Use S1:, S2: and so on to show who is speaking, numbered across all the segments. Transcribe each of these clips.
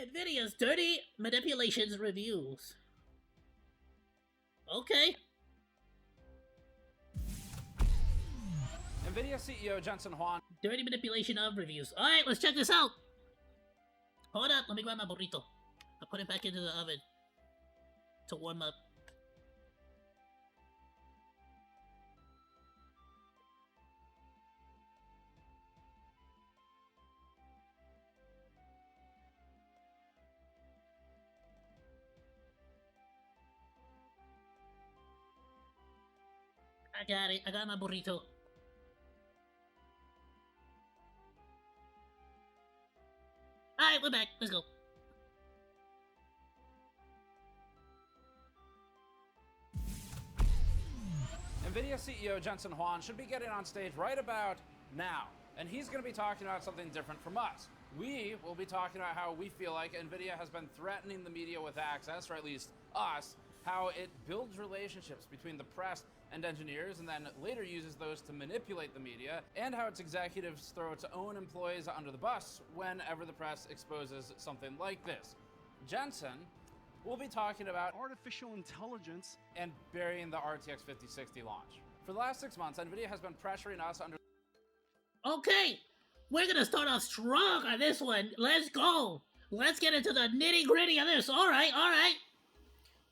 S1: Nvidia's dirty manipulations reviews. Okay.
S2: Nvidia CEO Jensen Huang.
S1: Dirty manipulation of reviews. Alright, let's check this out. Hold up, let me grab my burrito. I'll put it back into the oven to warm up. I got it. I got my burrito. Alright, we're back. Let's go.
S2: Nvidia CEO Jensen Huang should be getting on stage right about now. And he's going to be talking about something different from us. We will be talking about how we feel like Nvidia has been threatening the media with access, or at least us, how it builds relationships between the press and engineers and then later uses those to manipulate the media, and how its executives throw its own employees under the bus whenever the press exposes something like this. Jensen will be talking about
S3: artificial intelligence
S2: and burying the RTX 5060 launch. For the last 6 months, Nvidia has been pressuring us under...
S1: Okay, we're gonna start off strong on this one. Let's go. Let's get into the nitty gritty of this. All right.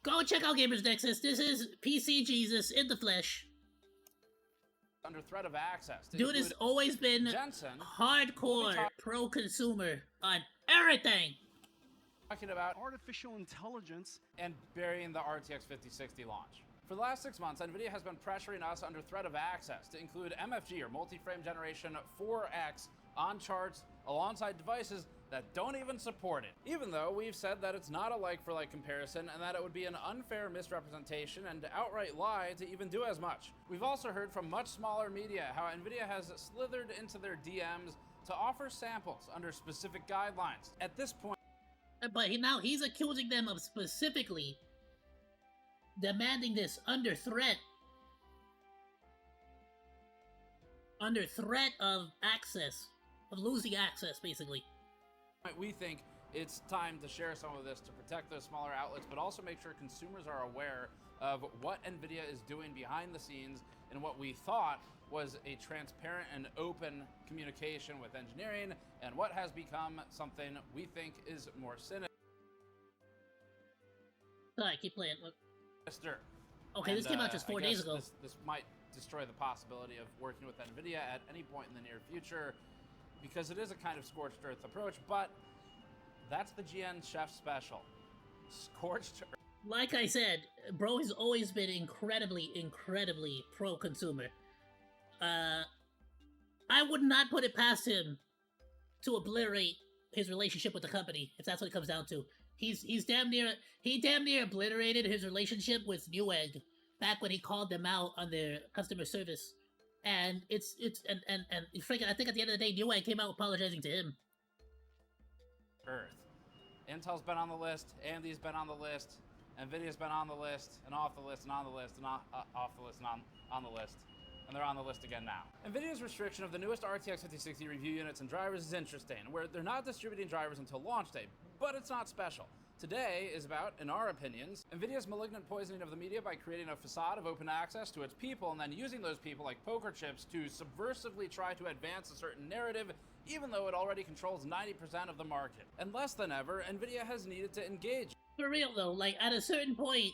S1: Go check out Gamers Nexus. This is PC Jesus in the flesh.
S2: Under threat of access.
S1: Dude has always been
S2: Jensen,
S1: hardcore pro-consumer on everything.
S2: Talking about
S3: artificial intelligence
S2: and burying the RTX 5060 launch. For the last 6 months, Nvidia has been pressuring us under threat of access to include MFG, or multi-frame generation 4X, on charts alongside devices that don't even support it. Even though we've said that it's not a like-for-like comparison and that it would be an unfair misrepresentation and outright lie to even do as much. We've also heard from much smaller media how Nvidia has slithered into their DMs to offer samples under specific guidelines. At this point,
S1: but now he's accusing them of specifically demanding this under threat of access, of losing access, basically.
S2: we think it's time to share some of this to protect those smaller outlets, but also make sure consumers are aware of what Nvidia is doing behind the scenes and what we thought was a transparent and open communication with engineering, and what has become something we think is more sinister.
S1: Alright, keep playing. Look. Okay,
S2: And,
S1: this came out just 4 days ago.
S2: This might destroy the possibility of working with Nvidia at any point in the near future, because it is a kind of scorched earth approach, but that's the GN Chef special. Scorched earth.
S1: Like I said, bro has always been incredibly pro-consumer. I would not put it past him to obliterate his relationship with the company, if that's what it comes down to. He damn near obliterated his relationship with Newegg back when he called them out on their customer service. And freaking, I think at the end of the day, Newegg came out apologizing to him.
S2: Earth. Intel's been on the list, AMD's been on the list, Nvidia's been on the list, and off the list, and on the list, and off the list, and on the list. And they're on the list again now. Nvidia's restriction of the newest RTX 5060 review units and drivers is interesting, where they're not distributing drivers until launch day, but it's not special. Today is about, in our opinions, Nvidia's malignant poisoning of the media by creating a facade of open access to its people and then using those people like poker chips to subversively try to advance a certain narrative, even though it already controls 90% of the market. And less than ever, Nvidia has needed to engage.
S1: For real though, like at a certain point,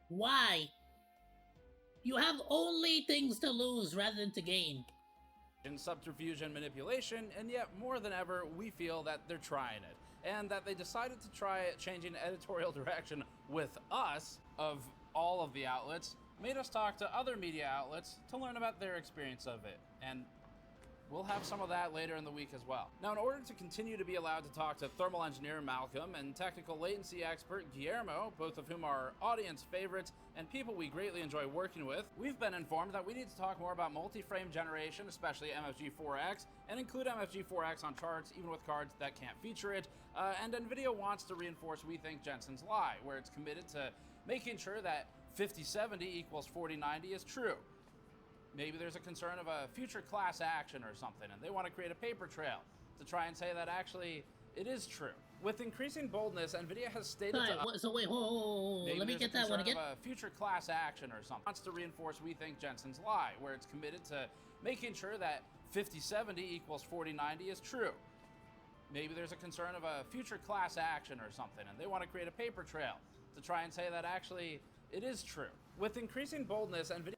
S1: why? You have only things to lose rather than to gain.
S2: In subterfuge and manipulation, and yet more than ever, we feel that they're trying it. And that they decided to try changing editorial direction with us, of all of the outlets, made us talk to other media outlets to learn about their experience of it. And we'll have some of that later in the week as well. Now, in order to continue to be allowed to talk to thermal engineer Malcolm and technical latency expert Guillermo, both of whom are audience favorites and people we greatly enjoy working with, we've been informed that we need to talk more about multi-frame generation, especially MFG 4X, and include MFG 4X on charts, even with cards that can't feature it. And Nvidia wants to reinforce, we think, Jensen's lie, where it's committed to making sure that 5070 equals 4090 is true. Maybe there's a concern of a future class action or something, and they want to create a paper trail to try and say that actually it is true. With increasing boldness, Nvidia has stated to us
S1: So wait, hold.
S2: maybe
S1: Let me
S2: there's
S1: get
S2: a
S1: that one
S2: concern
S1: again.
S2: of a future class action or something. It wants to reinforce We Think Jensen's lie, where it's committed to making sure that 5070 equals 4090 is true. Maybe there's a concern of a future class action or something, and they want to create a paper trail to try and say that actually it is true. With increasing boldness, Nvidia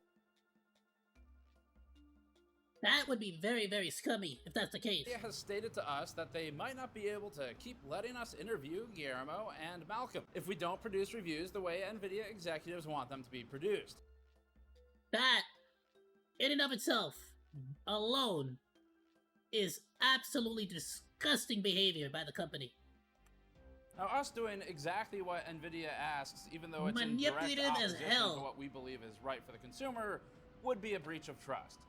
S1: That would be very, very scummy if that's the case.
S2: has stated to us that they might not be able to keep letting us interview Guillermo and Malcolm if we don't produce reviews the way Nvidia executives want them to be produced.
S1: That, in and of itself, alone, is absolutely disgusting behavior by the company.
S2: Now, us doing exactly what Nvidia asks, even though it's in direct
S1: Manipulative as
S2: opposition
S1: hell.
S2: to what we believe is right for the consumer, would be a breach of trust.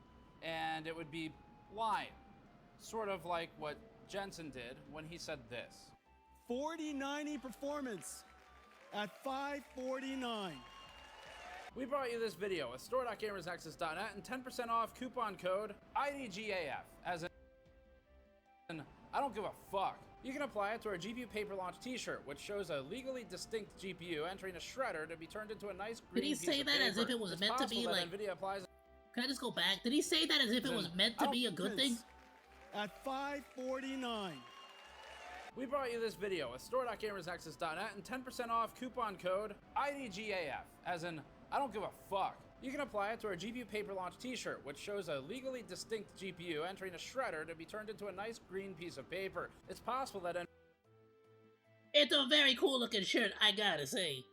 S2: And it would be lying. Sort of like what Jensen did when he said this.
S3: 4090 performance at 549.
S2: We brought you this video with store.gamersnexus.net and 10% off coupon code IDGAF, as in I don't give a fuck. You can apply it to our GPU Paper Launch t-shirt, which shows a legally distinct GPU entering a shredder to be turned into a nice green piece of paper.
S1: Did he say that as if it was
S2: It's
S1: meant to be
S2: possible that
S1: like...
S2: Nvidia applies
S1: Can I just go back? Did he say that as if it was meant to be a good thing?
S3: At 549.
S2: We brought you this video with store.gamersnexus.net and 10% off coupon code IDGAF, as in I don't give a fuck. You can apply it to our GPU Paper Launch t-shirt, which shows a legally distinct GPU entering a shredder to be turned into a nice green piece of paper. It's possible that
S1: It's a very cool looking shirt, I gotta say.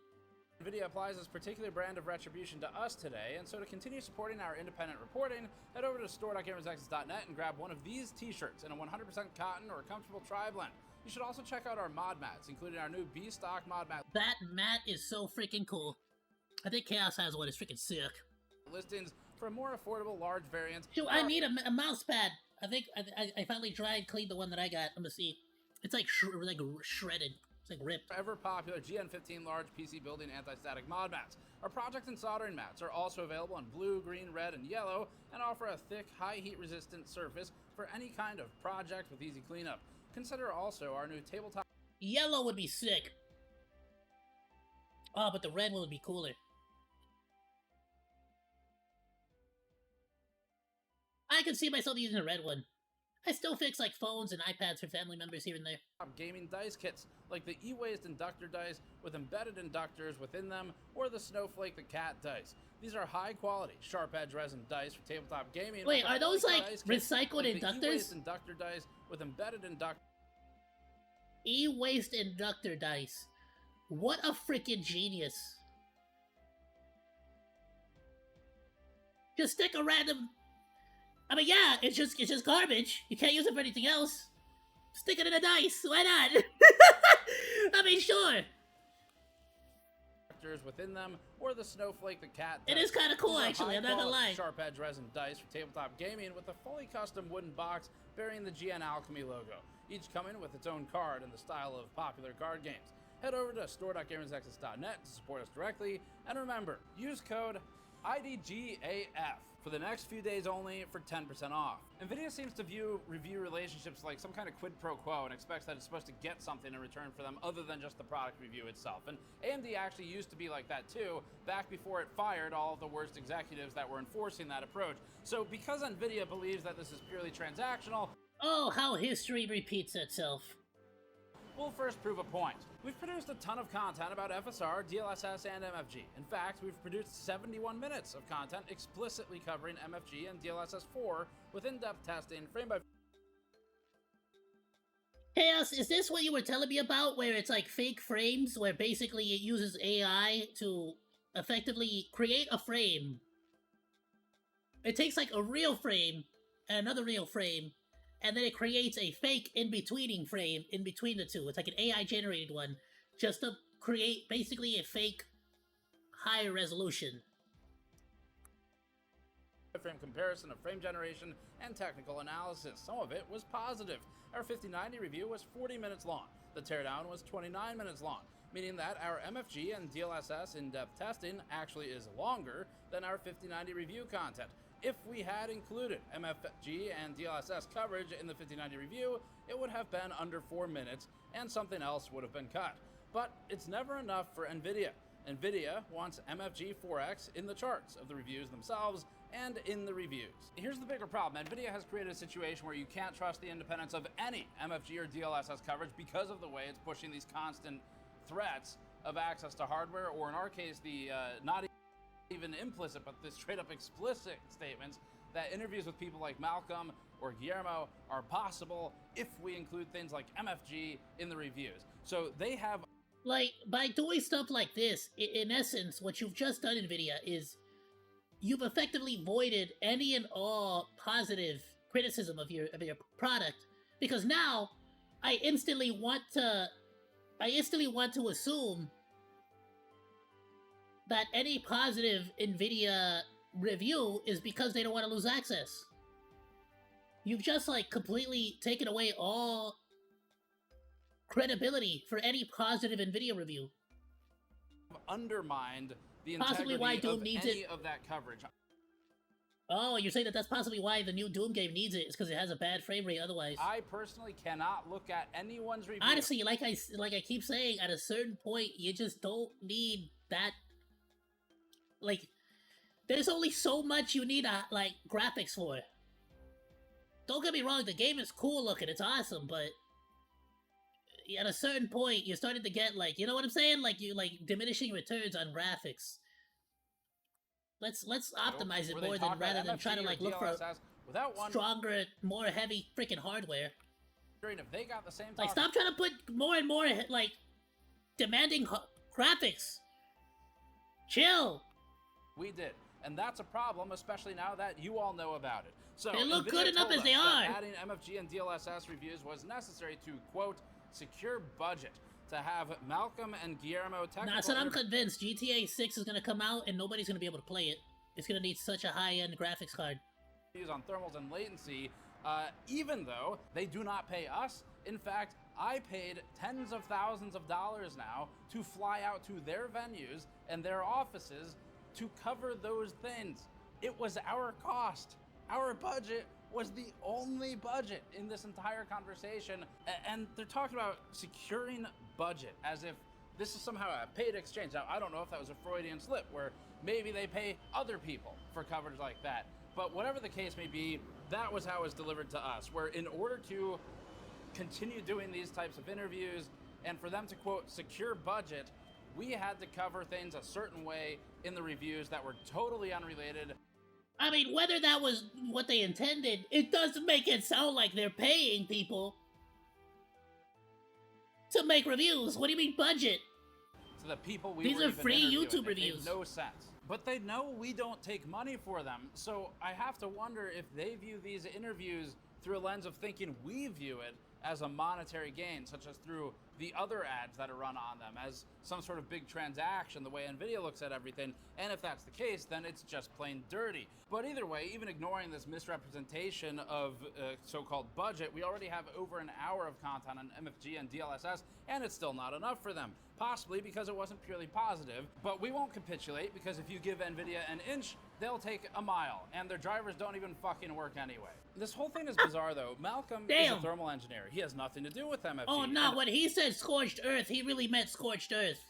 S2: Nvidia applies this particular brand of retribution to us today, and so to continue supporting our independent reporting, head over to store.gamersnexus.net and grab one of these t-shirts in a 100% cotton or comfortable tri-blend. You should also check out our mod mats, including our new B-Stock mod mat
S1: That mat is so freaking cool. I think Chaos has one, it's freaking sick.
S2: listings for a more affordable large variants.
S1: Shoot, I need a mouse pad. I think I finally tried cleaned the one that I got. I'm gonna see. It's like shredded. It's like ripped.
S2: Ever popular GN15 large PC building anti-static mod mats. Our project and soldering mats are also available in blue, green, red, and yellow, and offer a thick, high heat resistant surface for any kind of project with easy cleanup. Consider also our new tabletop.
S1: Yellow would be sick. Oh, but the red one would be cooler. I can see myself using a red one. I still fix like phones and iPads for family members here and there.
S2: Gaming dice kits, like the E-Waste inductor dice with embedded inductors within them, or the Snowflake the Cat dice. These are high quality, sharp edge resin dice for tabletop gaming.
S1: Wait, are those like
S2: dice kits,
S1: recycled
S2: like the
S1: inductors?
S2: E-Waste inductor dice with embedded inductor.
S1: E-Waste inductor dice. What a freaking genius. Just stick a random... I mean, yeah, it's just garbage. You can't use it for anything else. Stick it in a dice. Why not? I mean, sure.
S2: Within them, or the Snowflake the Cat
S1: It
S2: dice.
S1: is kind of cool,
S2: These are
S1: actually. I'm not gonna
S2: high-quality,
S1: lie.
S2: Sharp edge resin dice for tabletop gaming with a fully custom wooden box bearing the GN Alchemy logo, each coming with its own card in the style of popular card games. Head over to store.gamersnexus.net to support us directly, and remember, use code IDGAF for the next few days only for 10% off. Nvidia seems to view review relationships like some kind of quid pro quo and expects that it's supposed to get something in return for them other than just the product review itself. And AMD actually used to be like that too, back before it fired all of the worst executives that were enforcing that approach. So because Nvidia believes that this is purely transactional,
S1: Oh, how history repeats itself.
S2: we'll first prove a point. We've produced a ton of content about FSR, DLSS, and MFG. In fact, we've produced 71 minutes of content explicitly covering MFG and DLSS 4 with in-depth testing, frame by
S1: Chaos, is this what you were telling me about, where it's like fake frames, where basically it uses AI to effectively create a frame? It takes like a real frame and another real frame, and then it creates a fake in-betweening frame in between the two. It's like an AI-generated one, just to create basically a fake higher resolution.
S2: frame comparison of frame generation and technical analysis. Some of it was positive. Our 5090 review was 40 minutes long. The teardown was 29 minutes long, meaning that our MFG and DLSS in-depth testing actually is longer than our 5090 review content. If we had included MFG and DLSS coverage in the 5090 review, it would have been under 4 minutes and something else would have been cut. But it's never enough for Nvidia. Nvidia wants MFG 4X in the charts of the reviews themselves and in the reviews. Here's the bigger problem. Nvidia has created a situation where you can't trust the independence of any MFG or DLSS coverage because of the way it's pushing these constant threats of access to hardware, or in our case, the not even implicit, but the straight up explicit statements that interviews with people like Malcolm or Guillermo are possible if we include things like MFG in the reviews. So they have...
S1: Like, by doing stuff like this, in essence, what you've just done, Nvidia, is you've effectively voided any and all positive criticism of your product, because now I instantly want to assume that any positive Nvidia review is because they don't want to lose access. You've just, like, completely taken away all credibility for any positive Nvidia review.
S2: Undermined the
S1: Possibly
S2: integrity
S1: why Doom
S2: of
S1: needs
S2: any
S1: it.
S2: of that coverage.
S1: Oh, you're saying that that's possibly why the new Doom game needs it, is because it has a bad frame rate otherwise.
S2: I personally cannot look at anyone's review.
S1: Honestly, like I keep saying, at a certain point, you just don't need that. Like, there's only so much you need, like, graphics for. Don't get me wrong, the game is cool looking, it's awesome, but at a certain point, you're starting to get, like, you know what I'm saying? Like, you, like, diminishing returns on graphics. Let's optimize it more rather than try to, like, look for stronger, more heavy freaking hardware.
S2: If they got the same
S1: like, stop trying to put more and more, like, demanding graphics. Chill.
S2: We did, and that's a problem, especially now that you all know about it. So
S1: they look
S2: Nvidia
S1: good enough
S2: told
S1: as they
S2: us
S1: are.
S2: that adding MFG and DLSS reviews was necessary to, quote, secure budget, to have Malcolm and Guillermo technical...
S1: Nah, so I'm convinced GTA 6 is gonna come out and nobody's gonna be able to play it. It's gonna need such a high-end graphics card.
S2: ...on thermals and latency, even though they do not pay us. In fact, I paid tens of thousands of dollars now to fly out to their venues and their offices to cover those things. It was our cost. Our budget was the only budget in this entire conversation. And they're talking about securing budget as if this is somehow a paid exchange. Now, I don't know if that was a Freudian slip where maybe they pay other people for coverage like that. But whatever the case may be, that was how it was delivered to us, where in order to continue doing these types of interviews and for them to, quote, secure budget, we had to cover things a certain way in the reviews that were totally unrelated.
S1: I mean, whether that was what they intended, it doesn't make it sound like they're paying people to make reviews. What do you mean budget?
S2: To the people we
S1: These
S2: were
S1: are
S2: even
S1: free
S2: interviewing.
S1: YouTube
S2: It
S1: reviews.
S2: made no sense. But they know we don't take money for them, so I have to wonder if they view these interviews through a lens of thinking we view it as a monetary gain, such as through the other ads that are run on them, as some sort of big transaction, the way Nvidia looks at everything. And if that's the case, then it's just plain dirty. But either way, even ignoring this misrepresentation of so-called budget, we already have over an hour of content on MFG and DLSS, and it's still not enough for them. Possibly because it wasn't purely positive, but we won't capitulate, because if you give Nvidia an inch, they'll take a mile, and their drivers don't even fucking work anyway. This whole thing is bizarre, though. Malcolm is a thermal engineer. He has nothing to do with MFG.
S1: Oh, no, when he said scorched earth, he really meant scorched earth.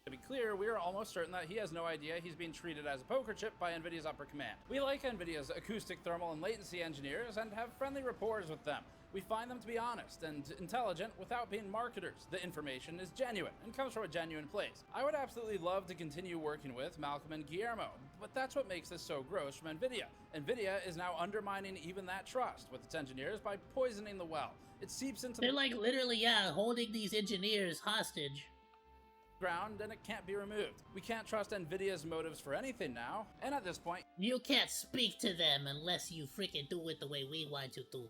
S2: To be clear, we are almost certain that he has no idea he's being treated as a poker chip by Nvidia's upper command. We like Nvidia's acoustic, thermal, and latency engineers and have friendly rapport with them. We find them to be honest and intelligent without being marketers. The information is genuine and comes from a genuine place. I would absolutely love to continue working with Malcolm and Guillermo, but that's what makes this so gross from Nvidia. Nvidia is now undermining even that trust with its engineers by poisoning the well. It seeps into
S1: They're like literally, yeah, holding these engineers hostage.
S2: Ground and it can't be removed. We can't trust Nvidia's motives for anything now, and at this point,
S1: you can't speak to them unless you freaking do it the way we want you to.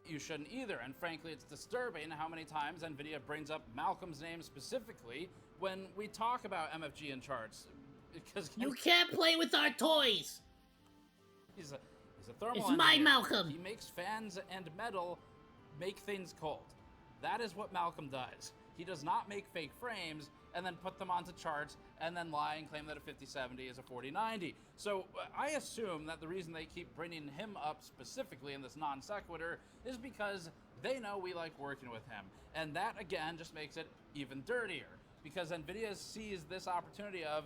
S2: You shouldn't either, and frankly, it's disturbing how many times Nvidia brings up Malcolm's name specifically when we talk about MFG and charts. Because
S1: you can't play with our toys.
S2: He's a thermal
S1: It's
S2: engineer.
S1: my Malcolm.
S2: He makes fans and metal make things cold. That is what Malcolm does. He does not make fake frames and then put them onto charts and then lie and claim that a 5070 is a 4090. So I assume that the reason they keep bringing him up specifically in this non sequitur is because they know we like working with him. And that, again, just makes it even dirtier, because Nvidia sees this opportunity of,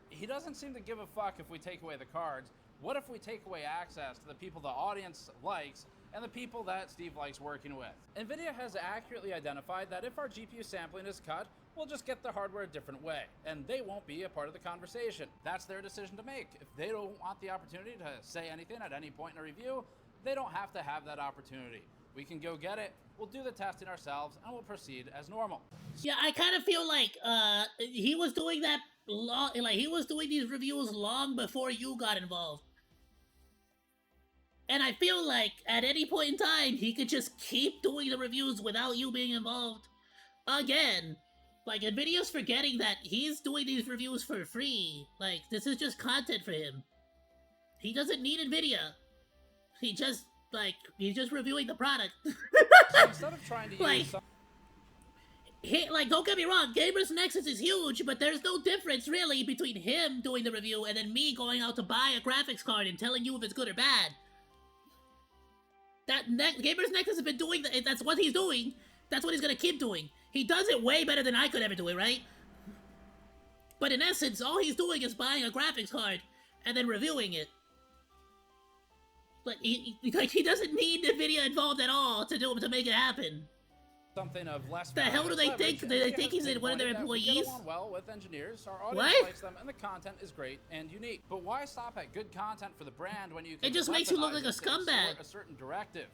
S2: he doesn't seem to give a fuck if we take away the cards. What if we take away access to the people the audience likes and the people that Steve likes working with? Nvidia has accurately identified that if our GPU sampling is cut, we'll just get the hardware a different way, and they won't be a part of the conversation. That's their decision to make. If they don't want the opportunity to say anything at any point in a review, they don't have to have that opportunity. We can go get it, we'll do the testing ourselves, and we'll proceed as normal.
S1: Yeah, I kind of feel like he was doing that he was doing these reviews long before you got involved. And I feel like at any point in time, he could just keep doing the reviews without you being involved. Again, like, Nvidia's forgetting that he's doing these reviews for free. Like, this is just content for him. He doesn't need Nvidia. He's just reviewing the product.
S2: So instead of trying to use
S1: don't get me wrong, Gamers Nexus is huge, but there's no difference really between him doing the review and then me going out to buy a graphics card and telling you if it's good or bad. Gamers Nexus has been doing that's what he's doing. That's what he's gonna keep doing. He does it way better than I could ever do it, right? But in essence, all he's doing is buying a graphics card and then reviewing it. But he doesn't need Nvidia involved at all to make it happen.
S2: Something of less.
S1: The hell do they think? They think he's one of their employees?
S2: We get along well with engineers. Our audience likes them, and the content is great and unique. But why stop at good content for the brand when you can?
S1: It just makes you look like a scumbag.
S2: A certain directive.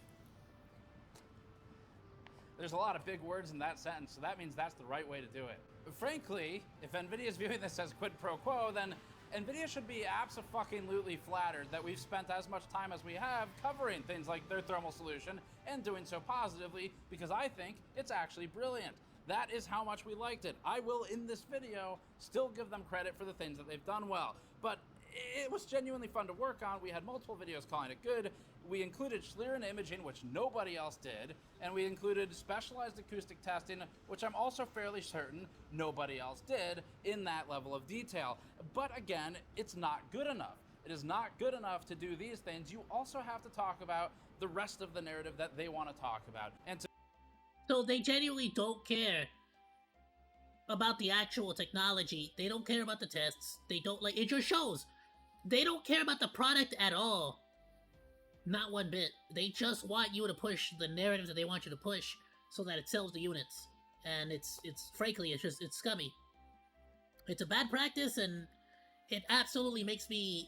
S2: There's a lot of big words in that sentence, so that means that's the right way to do it. Frankly, if Nvidia is viewing this as quid pro quo, then Nvidia should be abso-fucking-lutely flattered that we've spent as much time as we have covering things like their thermal solution and doing so positively, because I think it's actually brilliant. That is how much we liked it. I will, in this video, still give them credit for the things that they've done well. But it was genuinely fun to work on. We had multiple videos calling it good. We included Schlieren imaging, which nobody else did, and we included specialized acoustic testing, which I'm also fairly certain nobody else did in that level of detail. But again, it's not good enough. It is not good enough to do these things. You also have to talk about the rest of the narrative that they want to talk about.
S1: So they genuinely don't care about the actual technology. They don't care about the tests. They don't, it just shows. They don't care about the product at all. Not one bit. They just want you to push the narrative that they want you to push so that it sells the units. And it's frankly, it's scummy. It's a bad practice, and it absolutely makes me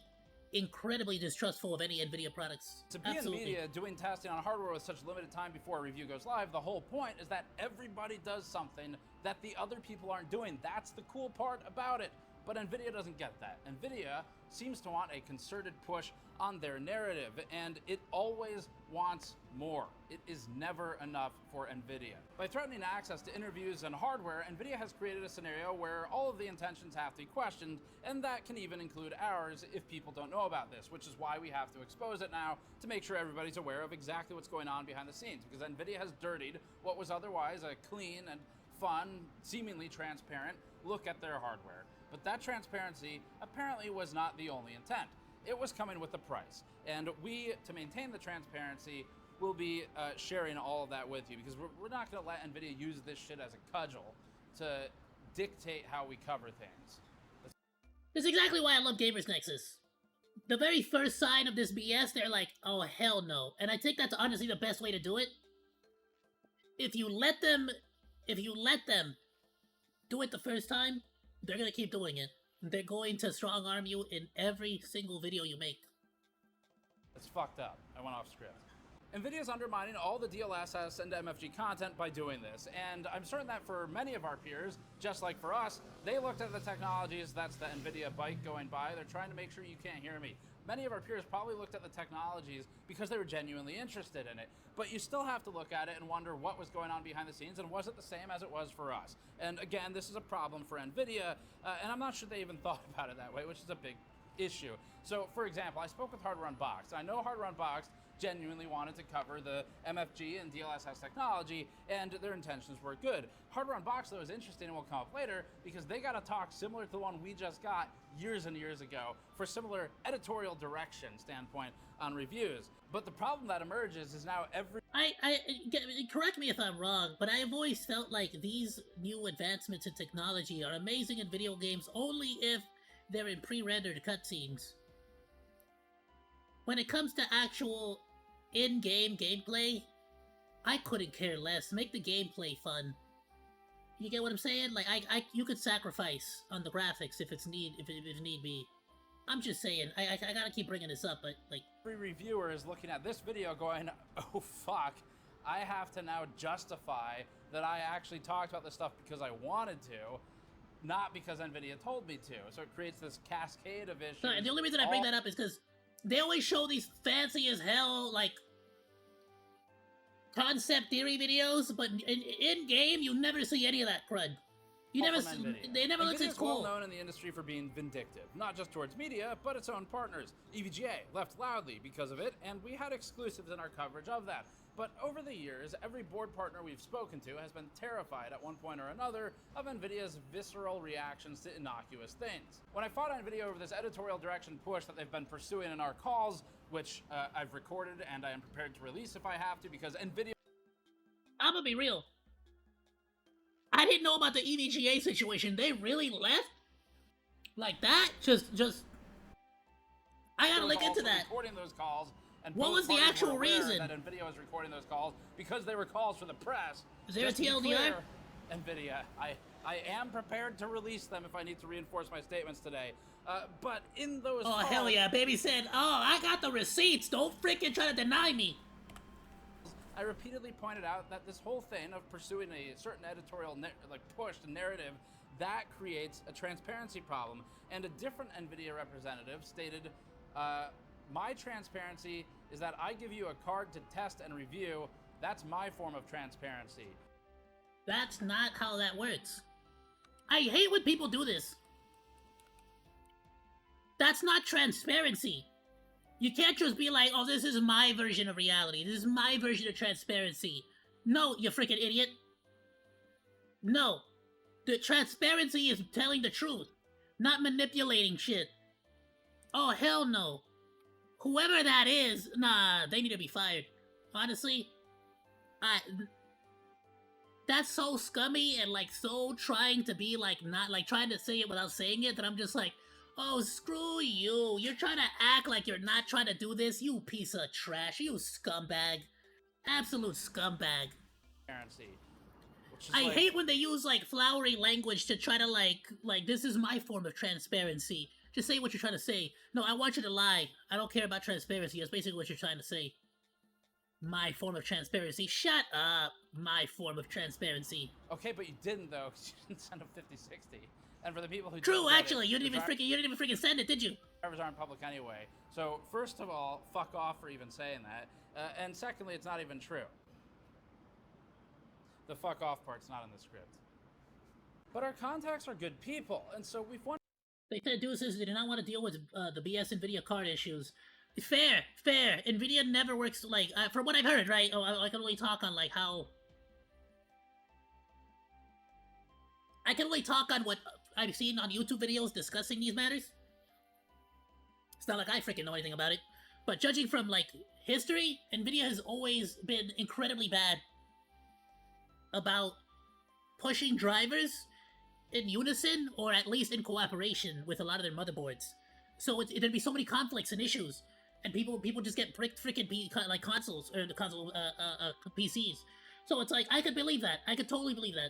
S1: incredibly distrustful of any Nvidia products.
S2: To be Nvidia doing testing on hardware with such limited time before a review goes live, the whole point is that everybody does something that the other people aren't doing. That's the cool part about it. But Nvidia doesn't get that. Nvidia seems to want a concerted push on their narrative, and it always wants more. It is never enough for Nvidia. By threatening access to interviews and hardware, Nvidia has created a scenario where all of the intentions have to be questioned, and that can even include ours if people don't know about this, which is why we have to expose it now to make sure everybody's aware of exactly what's going on behind the scenes, because Nvidia has dirtied what was otherwise a clean and fun, seemingly transparent look at their hardware. But that transparency apparently was not the only intent. It was coming with a price. And we, to maintain the transparency, will be sharing all of that with you, because we're not going to let Nvidia use this shit as a cudgel to dictate how we cover things.
S1: That's exactly why I love Gamers Nexus. The very first sign of this BS, they're like, oh hell no. And I think that's honestly the best way to do it. If you let them do it the first time, they're gonna keep doing it. They're going to strong arm you in every single video you make.
S2: It's fucked up. I went off script. Nvidia's undermining all the DLSS and MFG content by doing this, and I'm certain that for many of our peers, just like for us, they looked at the technologies. That's the Nvidia bike going by. They're trying to make sure you can't hear me. Many of our peers probably looked at the technologies because they were genuinely interested in it, but you still have to look at it and wonder what was going on behind the scenes, and was it the same as it was for us? And again, this is a problem for Nvidia, and I'm not sure they even thought about it that way, which is a big issue. So, for example, I spoke with Hardware Unboxed. I know Hardware Unboxed genuinely wanted to cover the MFG and DLSS technology, and their intentions were good. Hardware Unboxed, though, is interesting and will come up later because they got a talk similar to the one we just got years and years ago for similar editorial direction standpoint on reviews. But the problem that emerges is now
S1: correct me if I'm wrong, but I've always felt like these new advancements in technology are amazing in video games only if they're in pre-rendered cutscenes. When it comes to actual in-game gameplay, I couldn't care less. Make the gameplay fun. You get what I'm saying? Like, you could sacrifice on the graphics if need be. I'm just saying, I gotta keep bringing this up, but, like...
S2: Every reviewer is looking at this video going, oh fuck, I have to now justify that I actually talked about this stuff because I wanted to, not because Nvidia told me to. So it creates this cascade of issues.
S1: Sorry, the only reason I bring that up is because they always show these fancy as hell, like, concept theory videos, but in-game, you never see any of that crud. You never see, they never look as cool.
S2: Nvidia is well known in the industry for being vindictive, not just towards media, but its own partners. EVGA left loudly because of it, and we had exclusives in our coverage of that. But over the years, every board partner we've spoken to has been terrified at one point or another of Nvidia's visceral reactions to innocuous things. When I fought Nvidia over this editorial direction push that they've been pursuing in our calls, which I've recorded and I am prepared to release if I have to, because Nvidia...
S1: I'm gonna be real. I didn't know about the EVGA situation. They really left? Like that? Just... I gotta look into that.
S2: Recording those calls, and
S1: what was the actual reason?
S2: That Nvidia was recording those calls because they were calls for the press.
S1: Is there a TLDR?
S2: Nvidia, I am prepared to release them if I need to reinforce my statements today. But in those calls...
S1: Oh, hell yeah. Baby said, oh, I got the receipts. Don't freaking try to deny me.
S2: I repeatedly pointed out that this whole thing of pursuing a certain editorial pushed narrative, that creates a transparency problem. And a different Nvidia representative stated, my transparency is that I give you a card to test and review. That's my form of transparency.
S1: That's not how that works. I hate when people do this. That's not transparency. You can't just be like, oh, this is my version of reality. This is my version of transparency. No, you freaking idiot. No. The transparency is telling the truth, not manipulating shit. Oh, hell no. Whoever that is, nah, they need to be fired. Honestly, that's so scummy and, like, so trying to be, like, not, like, trying to say it without saying it that I'm just like, oh, screw you. You're trying to act like you're not trying to do this, you piece of trash. You scumbag. Absolute scumbag. I hate when they use, like, flowery language to try to, like, this is my form of transparency. Just say what you're trying to say. No, I want you to lie. I don't care about transparency. That's basically what you're trying to say. My form of transparency. Shut up. My form of transparency.
S2: Okay, but you didn't, though, because you didn't send a 5060. And for the people who
S1: True, actually, you didn't even freaking send it, did you?
S2: Drivers aren't public anyway. So, first of all, fuck off for even saying that. And secondly, it's not even true. The fuck off part's not in the script. But our contacts are good people, and so we've won.
S1: They said they did not want to deal with the BS Nvidia card issues. Fair. Nvidia never works, like, from what I've heard, right? Oh, I can only talk on, like, how... I can only talk on what I've seen on YouTube videos discussing these matters. It's not like I freaking know anything about it. But judging from, like, history, Nvidia has always been incredibly bad about pushing drivers in unison, or at least in cooperation with a lot of their motherboards. So there'd be so many conflicts and issues, and people just get bricked freaking like consoles, or the console PCs. So it's like, I could believe that. I could totally believe that.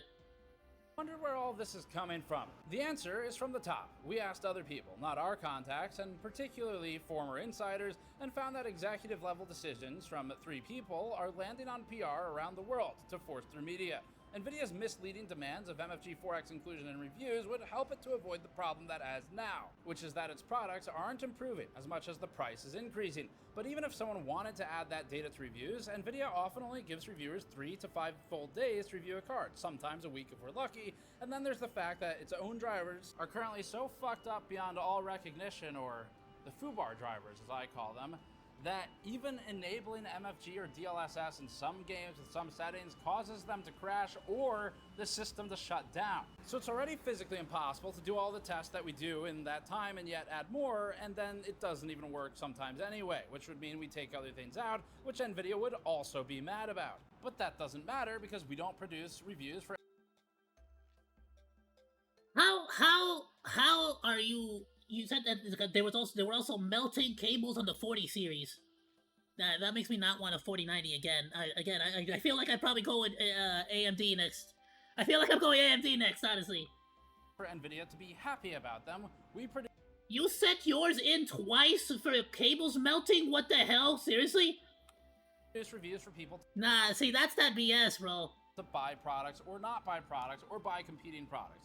S2: Wonder where all this is coming from. The answer is from the top. We asked other people, not our contacts, and particularly former insiders, and found that executive level decisions from 3 people are landing on PR around the world to force through media. Nvidia's misleading demands of MFG 4X inclusion in reviews would help it to avoid the problem that it has now, which is that its products aren't improving as much as the price is increasing. But even if someone wanted to add that data to reviews, Nvidia often only gives reviewers 3 to 5 full days to review a card, sometimes a week if we're lucky. And then there's the fact that its own drivers are currently so fucked up beyond all recognition, or the Vtuber drivers as I call them, that even enabling MFG or DLSS in some games with some settings causes them to crash or the system to shut down. So it's already physically impossible to do all the tests that we do in that time and yet add more, and then it doesn't even work sometimes anyway, which would mean we take other things out, which Nvidia would also be mad about. But that doesn't matter because we don't produce reviews for
S1: How are you? You said that there were also melting cables on the 40 series. That makes me not want a 4090 again. I feel like I'd probably go with AMD next. I feel like I'm going AMD next, honestly.
S2: For Nvidia to be happy about them, we produce
S1: You sent yours in twice for cables melting? What the hell? Seriously?
S2: reviews for people
S1: Nah, see, that's that BS, bro.
S2: to buy products or not buy products or buy competing products.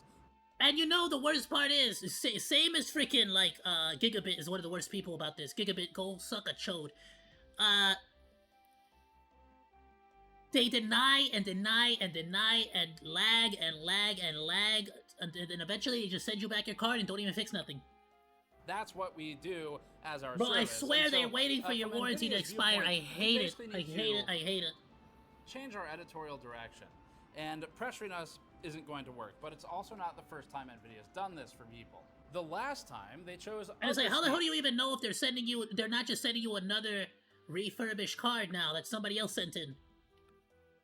S1: And you know the worst part is, same as freaking, like, Gigabit is one of the worst people about this. Gigabit, go suck a chode. They deny and deny and deny and lag and lag and lag, and eventually they just send you back your card and don't even fix nothing.
S2: That's what we do as our
S1: Bro,
S2: service.
S1: I swear
S2: And so,
S1: they're waiting for your
S2: from
S1: warranty to
S2: Nvidia's
S1: expire.
S2: viewpoint,
S1: I
S2: we
S1: hate it.
S2: basically
S1: I
S2: need
S1: hate it.
S2: to
S1: I hate it.
S2: change our editorial direction. And pressuring us isn't going to work, but it's also not the first time Nvidia's done this for people. The last time they chose.
S1: And it's like, how the hell do you even know if they're sending you? They're not just sending you another refurbished card now that somebody else sent in.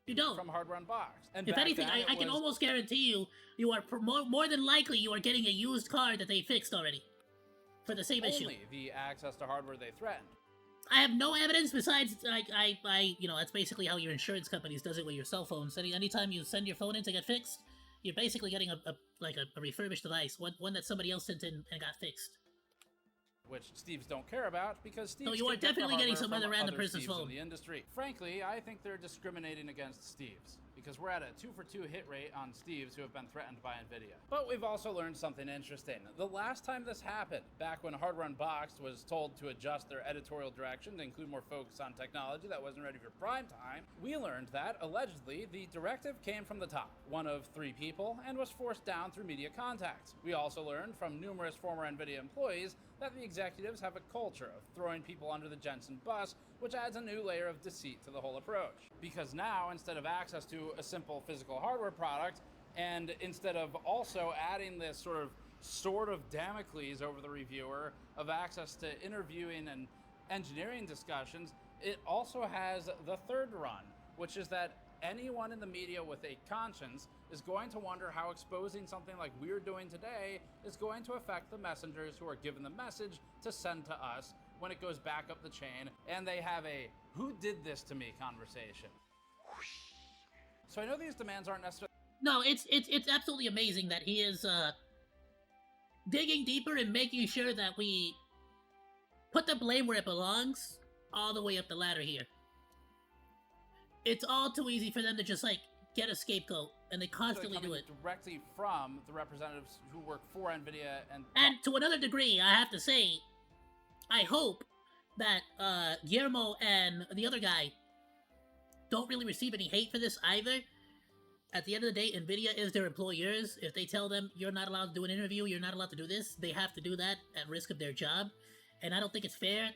S1: You don't.
S2: From Hardware Unboxed. And
S1: If
S2: back
S1: anything,
S2: then
S1: I can
S2: was
S1: almost guarantee you are more than likely you are getting a used card that they fixed already for the same issue.
S2: only the access to hardware they threatened.
S1: I have no evidence besides you know, that's basically how your insurance companies does it with your cell phones. Anytime you send your phone in to get fixed, you're basically getting a refurbished device, one that somebody else sent in and got fixed.
S2: Which Steves don't care about because Steves
S1: No, you are
S2: can get
S1: definitely
S2: the
S1: getting
S2: hardware
S1: some other
S2: from
S1: random
S2: other
S1: person's
S2: Steves
S1: phone.
S2: in the industry. Frankly, I think they're discriminating against Steves because we're at a 2-for-2 hit rate on Steves who have been threatened by Nvidia. But we've also learned something interesting. The last time this happened, back when Hardware Unboxed was told to adjust their editorial direction to include more focus on technology that wasn't ready for prime time, we learned that, allegedly, the directive came from the top, one of 3 people, and was forced down through media contacts. We also learned from numerous former Nvidia employees that the executives have a culture of throwing people under the Jensen bus, which adds a new layer of deceit to the whole approach. Because now, instead of access to a simple physical hardware product, and instead of also adding this sort of Damocles over the reviewer of access to interviewing and engineering discussions, it also has the third run, which is that anyone in the media with a conscience is going to wonder how exposing something like we're doing today is going to affect the messengers who are given the message to send to us when it goes back up the chain and they have a "who did this to me" conversation. So I know these demands aren't necessarily.
S1: No, it's absolutely amazing that he is digging deeper and making sure that we put the blame where it belongs, all the way up the ladder here. It's all too easy for them to just get a scapegoat, and they constantly do it.
S2: Directly from the representatives who work for Nvidia and
S1: to another degree, I have to say, I hope that Guillermo and the other guy don't really receive any hate for this either. At the end of the day, Nvidia is their employers. If they tell them you're not allowed to do an interview, you're not allowed to do this, they have to do that at risk of their job. And I don't think it's fair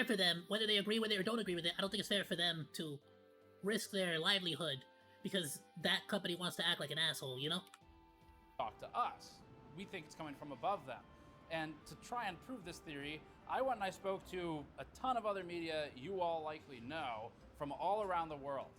S1: for them, whether they agree with it or don't agree with it, I don't think it's fair for them to risk their livelihood because that company wants to act like an asshole, you know?
S2: talk to us. We think it's coming from above them. And to try and prove this theory, I went and I spoke to a ton of other media you all likely know from all around the world.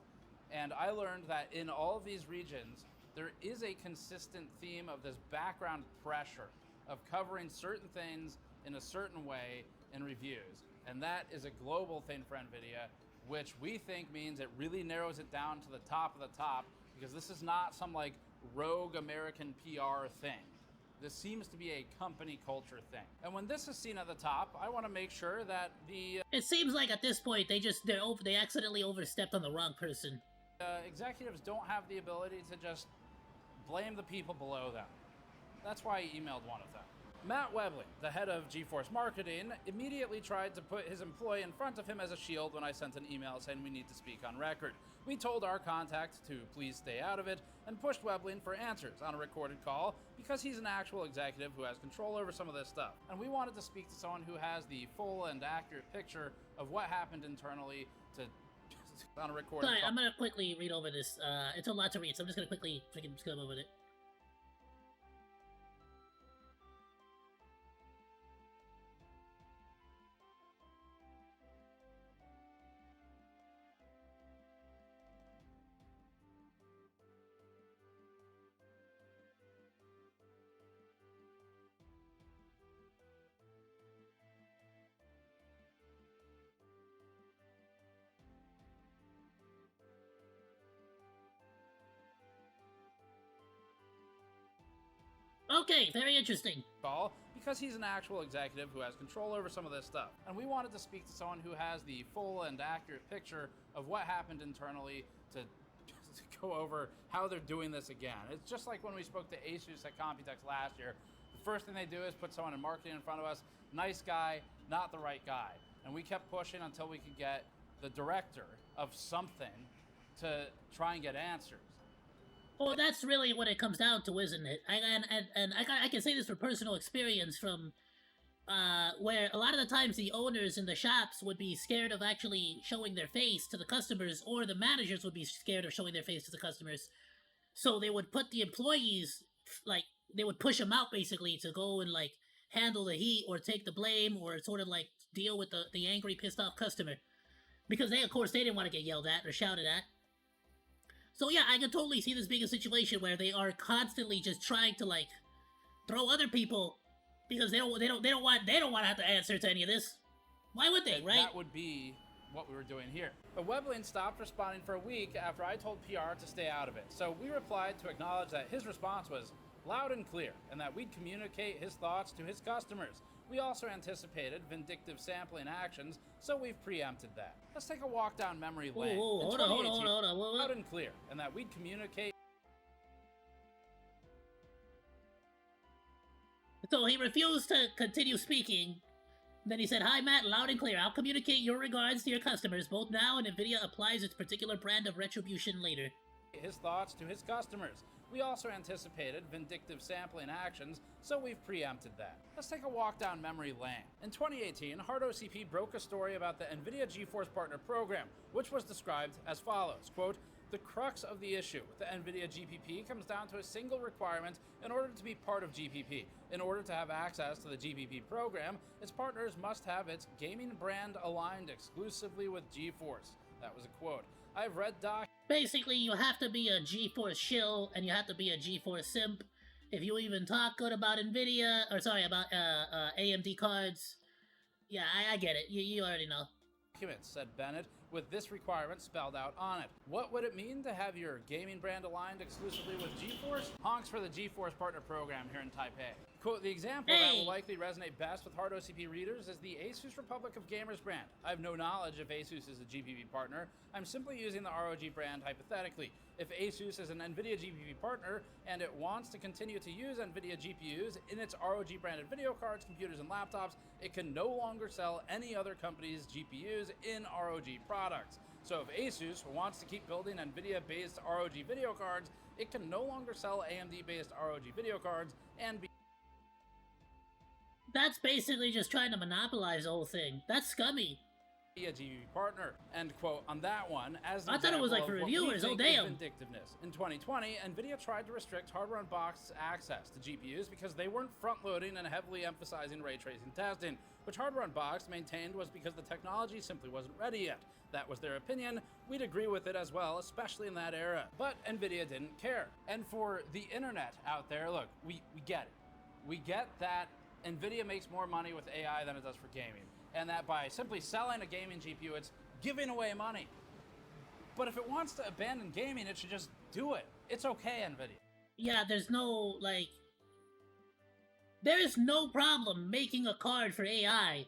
S2: And I learned that in all of these regions, there is a consistent theme of this background pressure of covering certain things in a certain way in reviews. And that is a global thing for Nvidia, which we think means it really narrows it down to the top of the top, because this is not some rogue American PR thing. This seems to be a company culture thing. And when this is seen at the top, I want to make sure that the
S1: It seems like at this point they accidentally overstepped on the wrong person.
S2: executives don't have the ability to just blame the people below them. That's why I emailed one of them. Matt Webley, the head of GeForce Marketing, immediately tried to put his employee in front of him as a shield when I sent an email saying we need to speak on record. We told our contact to please stay out of it, and pushed Weblin for answers on a recorded call because he's an actual executive who has control over some of this stuff. And we wanted to speak to someone who has the full and accurate picture of what happened internally to on a recorded
S1: Sorry,
S2: call.
S1: I'm gonna quickly read over this. It's a lot to read, so I'm just gonna quickly freaking skim over it. Okay, very interesting.
S2: Call because he's an actual executive who has control over some of this stuff. And we wanted to speak to someone who has the full and accurate picture of what happened internally to go over how they're doing this again. It's just like when we spoke to Asus at Computex last year. The first thing they do is put someone in marketing in front of us. Nice guy, not the right guy. And we kept pushing until we could get the director of something to try and get answers.
S1: Well, that's really what it comes down to, isn't it? I can say this from personal experience from where a lot of the times the owners in the shops would be scared of actually showing their face to the customers, or the managers would be scared of showing their face to the customers. So they would put the employees, like, they would push them out basically to go and, like, handle the heat or take the blame or sort of, like, deal with the angry, pissed off customer. Because they, of course, they didn't want to get yelled at or shouted at. So yeah, I can totally see this being a situation where they are constantly just trying to, like, throw other people because they don't want to have to answer to any of this. Why would they, right?
S2: That would be what we were doing here. But Weblin stopped responding for a week after I told PR to stay out of it. So we replied to acknowledge that his response was loud and clear, and that we'd communicate his thoughts to his customers. We also anticipated vindictive sampling actions, so we've preempted that. Let's take a walk down memory lane.
S1: Hold on.
S2: Loud and clear, and that we'd communicate.
S1: So he refused to continue speaking. Then he said, "Hi, Matt, loud and clear. I'll communicate your regards to your customers, both now and Nvidia applies its particular brand of retribution later."
S2: His thoughts to his customers. We also anticipated vindictive sampling actions, so we've preempted that. Let's take a walk down memory lane. In 2018, HardOCP broke a story about the Nvidia GeForce Partner Program, which was described as follows, quote, "The crux of the issue with the Nvidia GPP comes down to a single requirement in order to be part of GPP. In order to have access to the GPP program, its partners must have its gaming brand aligned exclusively with GeForce." That was a quote. I've read
S1: Basically, you have to be a GeForce shill, and you have to be a GeForce simp. If you even talk good about Nvidia, or sorry, about AMD cards, yeah, I get it. You already know.
S2: Documents, said Bennett, with this requirement spelled out on it. What would it mean to have your gaming brand aligned exclusively with GeForce? Honks for the GeForce Partner Program here in Taipei. Quote, "The example that will likely resonate best with HardOCP readers is the Asus Republic of Gamers brand. I have no knowledge if Asus is a GPP partner. I'm simply using the ROG brand hypothetically. If Asus is an Nvidia GPP partner and it wants to continue to use Nvidia GPUs in its ROG branded video cards, computers, and laptops, it can no longer sell any other company's GPUs in ROG products. So if Asus wants to keep building Nvidia-based ROG video cards, it can no longer sell AMD-based ROG video cards and be..."
S1: That's basically just trying to monopolize the whole thing. That's scummy.
S2: "A GPP partner," end quote, on that one. As
S1: I thought it was like for reviewers. Oh, damn.
S2: Vindictiveness. In 2020, Nvidia tried to restrict Hardware Unboxed's access to GPUs because they weren't front-loading and heavily emphasizing ray tracing testing, which Hardware Unboxed maintained was because the technology simply wasn't ready yet. That was their opinion. We'd agree with it as well, especially in that era. But Nvidia didn't care. And for the internet out there, look, we get it. We get that Nvidia makes more money with AI than it does for gaming, and that by simply selling a gaming GPU, it's giving away money. But if it wants to abandon gaming, it should just do it. It's okay, Nvidia.
S1: Yeah, there is no problem making a card for AI,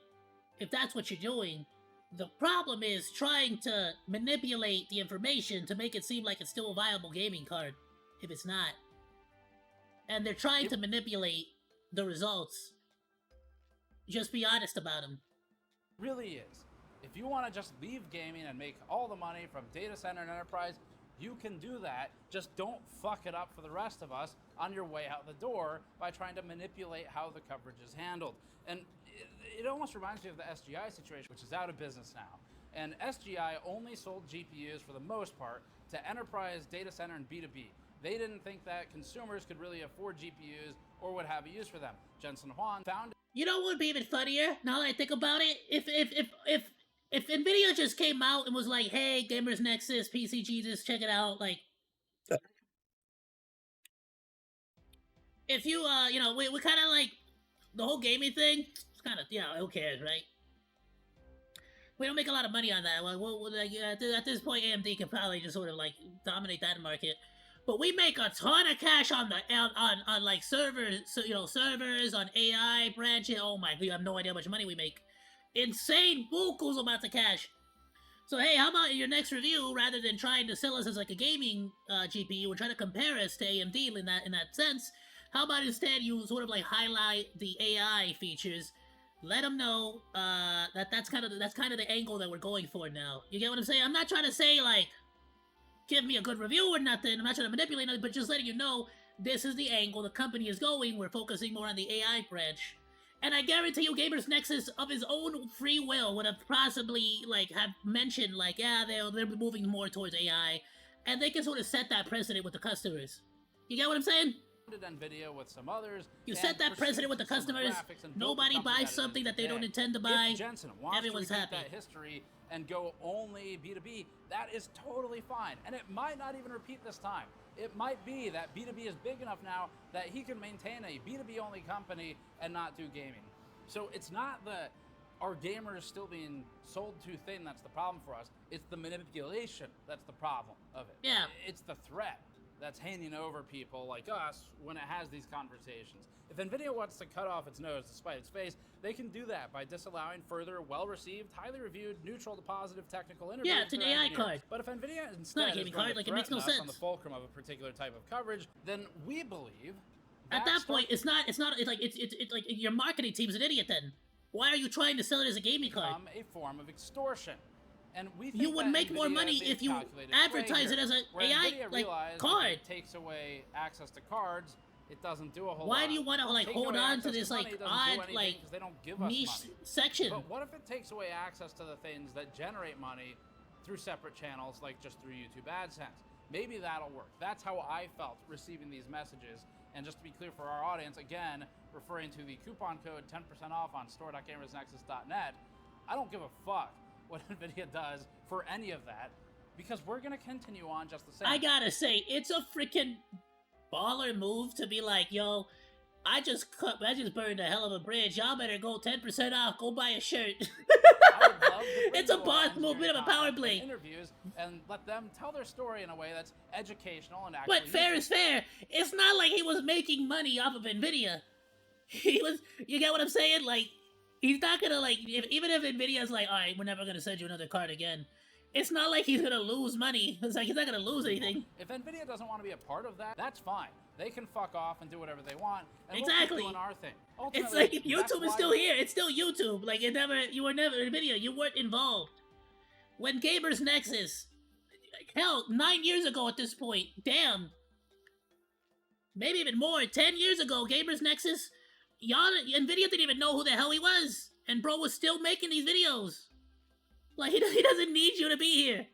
S1: if that's what you're doing. The problem is trying to manipulate the information to make it seem like it's still a viable gaming card, if it's not. And they're trying to manipulate the results. Just be honest about them.
S2: Really is. If you want to just leave gaming and make all the money from data center and enterprise, You can do that, just don't fuck it up for the rest of us on your way out the door by trying to manipulate how the coverage is handled. And it almost reminds me of the SGI situation, which is out of business now. And SGI only sold GPUs for the most part to enterprise, data center, and B2B. They didn't think that consumers could really afford GPUs or would have a use for them. Jensen Huang found...
S1: You know what would be even funnier, now that I think about it? If Nvidia just came out and was like, hey, Gamers Nexus, PC Jesus, check it out, like... If you, you know, we kind of like, the whole gaming thing, it's kind of, yeah, who cares, right? We don't make a lot of money on that. Well, like, at this point, AMD can probably just sort of, like, dominate that market. But we make a ton of cash on the on like servers, so, you know, servers, on AI branches. Oh my, you have no idea how much money we make. Insane bukus amounts of cash. So hey, how about in your next review, rather than trying to sell us as like a gaming GPU and try to compare us to AMD in that sense, how about instead you sort of like highlight the AI features, let them know that's kind of the angle that we're going for now. You get what I'm saying? I'm not trying to say like, give me a good review or nothing. I'm not trying to manipulate nothing, but just letting you know this is the angle the company is going. We're focusing more on the AI branch. And I guarantee you Gamers Nexus, of his own free will, would have possibly, like, have mentioned, like, yeah, they're moving more towards AI. And they can sort of set that precedent with the customers. You get what I'm saying?
S2: Nvidia with some others.
S1: You set that precedent with the customers. Nobody buys something that they don't intend to buy.
S2: If Jensen wants
S1: everyone's
S2: to repeat
S1: happy.
S2: that history and go only B2B, that is totally fine. And it might not even repeat this time. It might be that B2B is big enough now that he can maintain a B2B only company and not do gaming. So it's not that our gamers still being sold too thin that's the problem for us. It's the manipulation that's the problem of it.
S1: Yeah.
S2: It's the threat that's handing over people like us when it has these conversations. If Nvidia wants to cut off its nose to spite its face, they can do that by disallowing further well-received, highly reviewed, neutral to positive technical interviews.
S1: Yeah, it's an AI card.
S2: But if Nvidia
S1: It's not a
S2: instead is
S1: gaming
S2: going
S1: card,
S2: to
S1: like, it makes no
S2: threaten us on
S1: sense.
S2: the fulcrum of a particular type of coverage, then we believe
S1: At that point, it's like your marketing team's an idiot then. Why are you trying to sell it as a gaming card?
S2: become a form of extortion. And we think
S1: You would
S2: that
S1: make more
S2: Nvidia
S1: money
S2: being
S1: if you
S2: calculated
S1: advertise
S2: play
S1: it as an
S2: where
S1: AI
S2: Nvidia
S1: like
S2: realized
S1: card.
S2: If it takes away access to cards, it doesn't do a whole lot.
S1: Why do you want to like
S2: Taking
S1: hold
S2: away
S1: on to
S2: access
S1: this
S2: money
S1: like
S2: doesn't do
S1: odd
S2: anything
S1: like
S2: 'cause they don't give us
S1: niche
S2: money.
S1: section?
S2: But what if it takes away access to the things that generate money through separate channels, like just through YouTube AdSense? Maybe that'll work. That's how I felt receiving these messages. And just to be clear for our audience, again, referring to the coupon code 10% off on store.gamersnexus.net, I don't give a fuck what Nvidia does for any of that, because we're gonna continue on just the same.
S1: I gotta say, it's a freaking baller move to be like, yo, I just burned a hell of a bridge. Y'all better go 10% off. Go buy a shirt.
S2: I would love to bring
S1: It's a
S2: more
S1: boss move,
S2: engineering
S1: bit of a power
S2: content
S1: play.
S2: and interviews and let them tell their story in a way that's educational and actually
S1: But fair is fair. It's not like he was making money off of Nvidia. He was. You get what I'm saying? Like, he's not gonna like. Even if Nvidia's like, all right, we're never gonna send you another card again. It's not like he's gonna lose money. It's like he's not gonna lose anything.
S2: If Nvidia doesn't want to be a part of that, that's fine. They can fuck off and do whatever they want, and
S1: Exactly.
S2: we'll keep doing our thing.
S1: It's
S2: Ultimately,
S1: like
S2: that's
S1: YouTube is
S2: why
S1: still here. It's still YouTube. Like you were never Nvidia. You weren't involved. When Gamers Nexus, hell, 9 years ago at this point, damn, maybe even more, 10 years ago, Gamers Nexus, Nvidia didn't even know who the hell he was, and bro was still making these videos. Like he doesn't need you to be here.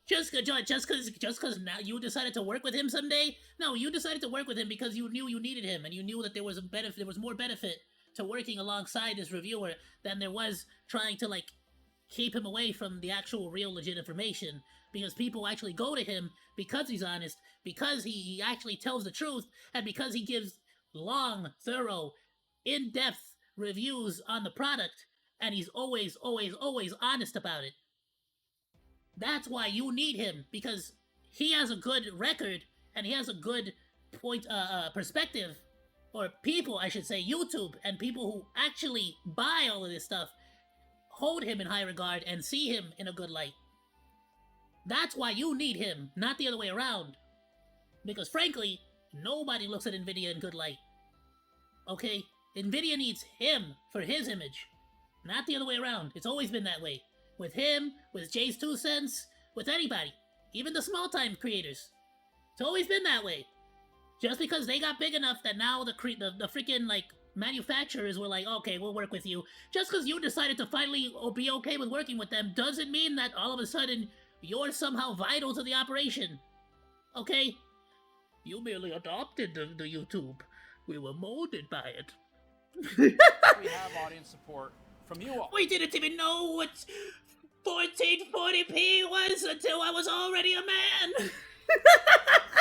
S1: Just because now you decided to work with him someday? No, you decided to work with him because you knew you needed him, and you knew that there was a benefit. There was more benefit to working alongside this reviewer than there was trying to like keep him away from the actual real legit information. Because people actually go to him because he's honest, because he actually tells the truth, and because he gives long, thorough, in-depth reviews on the product, and he's always honest about it. That's why you need him, because he has a good record, and he has a good perspective, or people, I should say, YouTube, and people who actually buy all of this stuff, hold him in high regard, and see him in a good light. That's why you need him, not the other way around. Because frankly, nobody looks at Nvidia in good light. Okay? Nvidia needs him for his image, not the other way around. It's always been that way. With him, with Jay's 2 cents, with anybody. Even the small-time creators. It's always been that way. Just because they got big enough that now the freaking, like, manufacturers were like, okay, we'll work with you. Just because you decided to finally be okay with working with them doesn't mean that all of a sudden you're somehow vital to the operation. Okay? You merely adopted the YouTube. We were molded by it.
S2: We have audience support from you all.
S1: We didn't even know what 1440p was until I was already a man.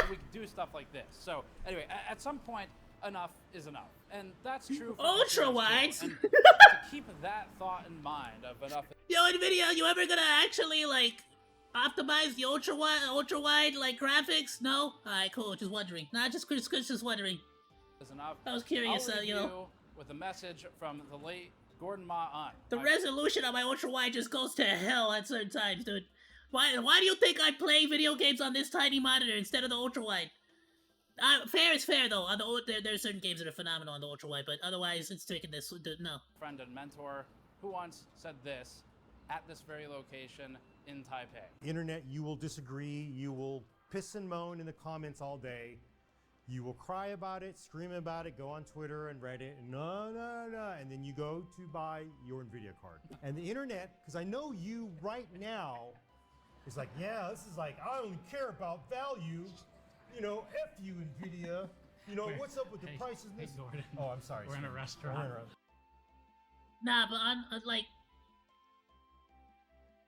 S2: We can do stuff like this. So anyway, at some point, enough is enough, and that's true for
S1: ultra wides.
S2: And to keep that thought in mind of enough.
S1: Yo, Nvidia, you ever gonna actually like optimize the ultra wide like graphics? No. All right, cool. Just wondering. Nah, just wondering.
S2: Is enough.
S1: I was curious.
S2: I'll
S1: You know,
S2: with a message from the late Gordon Ma.
S1: The resolution on my ultra wide just goes to hell at certain times, dude. Why do you think I play video games on this tiny monitor instead of the ultra wide? Fair is fair though. There are certain games that are phenomenal on the ultra wide, but otherwise it's taking this. No.
S2: Friend and mentor who once said this at this very location in Taipei.
S4: Internet, you will disagree. You will piss and moan in the comments all day. You will cry about it, scream about it, go on Twitter and Reddit, and no, and then you go to buy your Nvidia card. And the internet, because I know you right now, is like, yeah, this is like, I only care about value. You know, F you, Nvidia. You know, what's up with the prices?
S5: Hey, Gordon.
S4: Oh, I'm sorry.
S5: We're in a restaurant.
S1: Nah, but on like,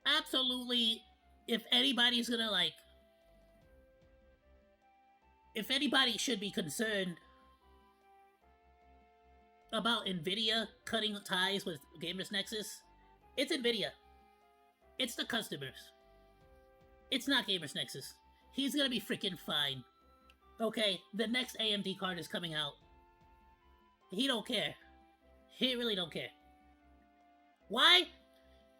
S1: absolutely, if anybody's gonna like, if anybody should be concerned about Nvidia cutting ties with Gamers Nexus, it's Nvidia. It's the customers. It's not Gamers Nexus. He's gonna be freaking fine. Okay, the next AMD card is coming out. He don't care. He really don't care. Why?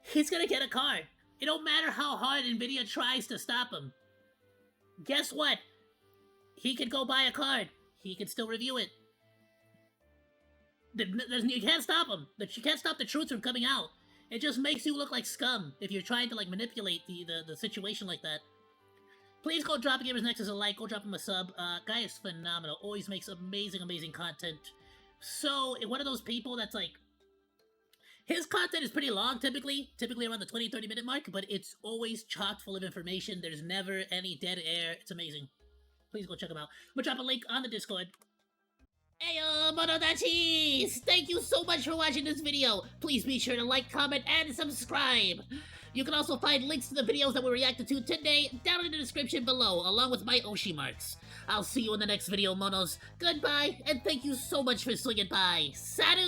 S1: He's gonna get a card. It don't matter how hard Nvidia tries to stop him. Guess what? He could go buy a card. He can still review it. You can't stop him. You can't stop the truth from coming out. It just makes you look like scum if you're trying to like manipulate the situation like that. Please go drop Gamers Nexus a like. Go drop him a sub. Guy is phenomenal. Always makes amazing content. So one of those people that's like, his content is pretty long typically around the 20-30 minute mark, but it's always chock full of information. There's never any dead air. It's amazing. Please go check him out. I'm gonna drop a link on the Discord. Ayoo, Monodachi! Thank you so much for watching this video. Please be sure to like, comment, and subscribe. You can also find links to the videos that we reacted to today down in the description below, along with my Oshi marks. I'll see you in the next video, Monos. Goodbye, and thank you so much for swinging by. Saru!